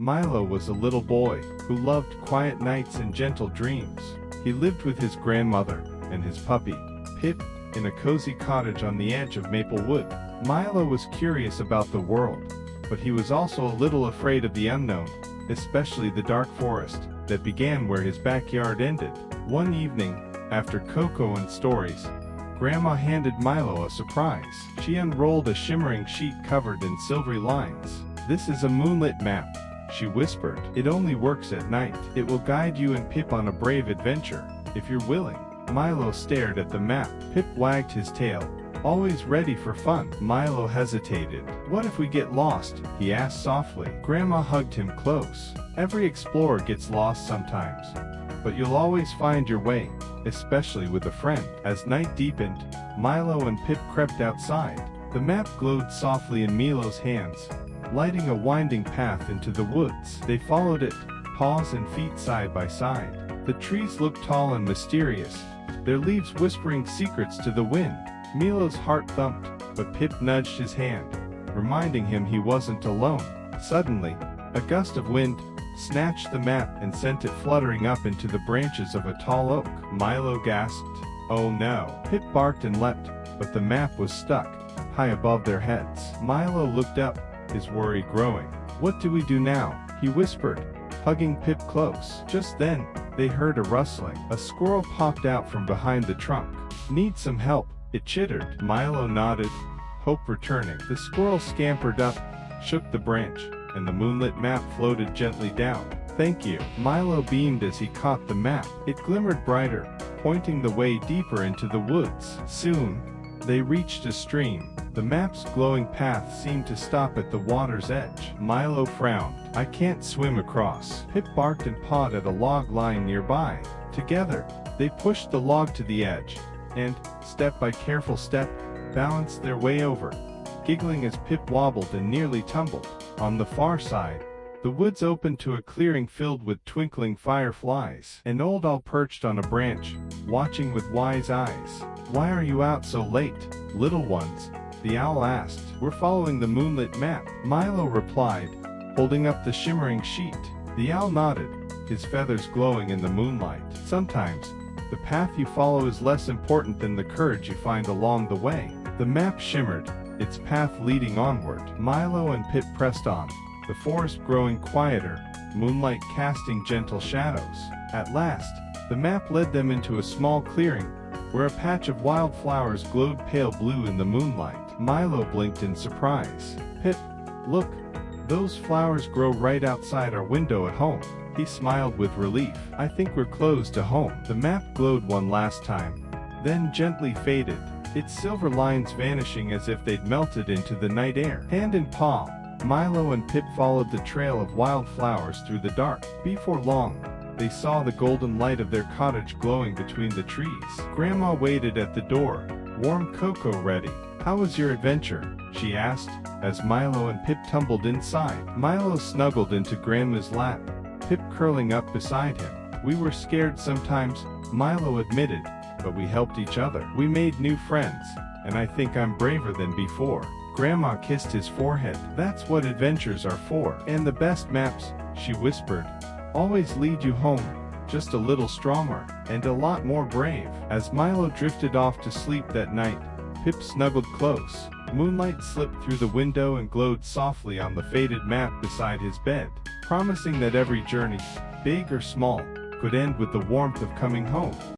Milo was a little boy who loved quiet nights and gentle dreams. He lived with his grandmother and his puppy, Pip, in a cozy cottage on the edge of Maple Wood. Milo was curious about the world, but he was also a little afraid of the unknown, especially the dark forest that began where his backyard ended. One evening, after cocoa and stories, Grandma handed Milo a surprise. She unrolled a shimmering sheet covered in silvery lines. "This is a moonlit map," she whispered. "It only works at night. It will guide you and Pip on a brave adventure, if you're willing." Milo stared at the map. Pip wagged his tail, always ready for fun. Milo hesitated. "What if we get lost?" he asked softly. Grandma hugged him close. "Every explorer gets lost sometimes, but you'll always find your way, especially with a friend." As night deepened, Milo and Pip crept outside. The map glowed softly in Milo's hands, lighting a winding path into the woods. They followed it, paws and feet side by side. The trees looked tall and mysterious, their leaves whispering secrets to the wind. Milo's heart thumped, but Pip nudged his hand, reminding him he wasn't alone. Suddenly, a gust of wind snatched the map and sent it fluttering up into the branches of a tall oak. Milo gasped, "Oh no!" Pip barked and leapt, but the map was stuck, high above their heads. Milo looked up, his worry growing. "What do we do now?" he whispered, hugging Pip close. Just then, they heard a rustling. A squirrel popped out from behind the trunk. "Need some help?" it chittered. Milo nodded, hope returning. The squirrel scampered up, shook the branch, and the moonlit map floated gently down. "Thank you." Milo beamed as he caught the map. It glimmered brighter, pointing the way deeper into the woods. Soon, they reached a stream. The map's glowing path seemed to stop at the water's edge. Milo frowned. "I can't swim across." Pip barked and pawed at a log lying nearby. Together, they pushed the log to the edge, and, step by careful step, balanced their way over, giggling as Pip wobbled and nearly tumbled. On the far side, the woods opened to a clearing filled with twinkling fireflies. An old owl perched on a branch, watching with wise eyes. "Why are you out so late, little ones?" the owl asked. "We're following the moonlit map," Milo replied, holding up the shimmering sheet. The owl nodded, his feathers glowing in the moonlight. "Sometimes, the path you follow is less important than the courage you find along the way." The map shimmered, its path leading onward. Milo and Pip pressed on, the forest growing quieter, moonlight casting gentle shadows. At last, the map led them into a small clearing, where a patch of wildflowers glowed pale blue in the moonlight. Milo blinked in surprise. "Pip, look, those flowers grow right outside our window at home." He smiled with relief. "I think we're close to home." The map glowed one last time, then gently faded, its silver lines vanishing as if they'd melted into the night air. Hand in paw, Milo and Pip followed the trail of wildflowers through the dark. Before long, they saw the golden light of their cottage glowing between the trees. Grandma waited at the door, warm cocoa ready. "How was your adventure?" she asked, as Milo and Pip tumbled inside. Milo snuggled into Grandma's lap, Pip curling up beside him. "We were scared sometimes," Milo admitted, "but we helped each other. We made new friends, and I think I'm braver than before." Grandma kissed his forehead. "That's what adventures are for. And the best maps," she whispered, "always lead you home, just a little stronger, and a lot more brave." As Milo drifted off to sleep that night, Pip snuggled close. Moonlight slipped through the window and glowed softly on the faded map beside his bed, promising that every journey, big or small, could end with the warmth of coming home.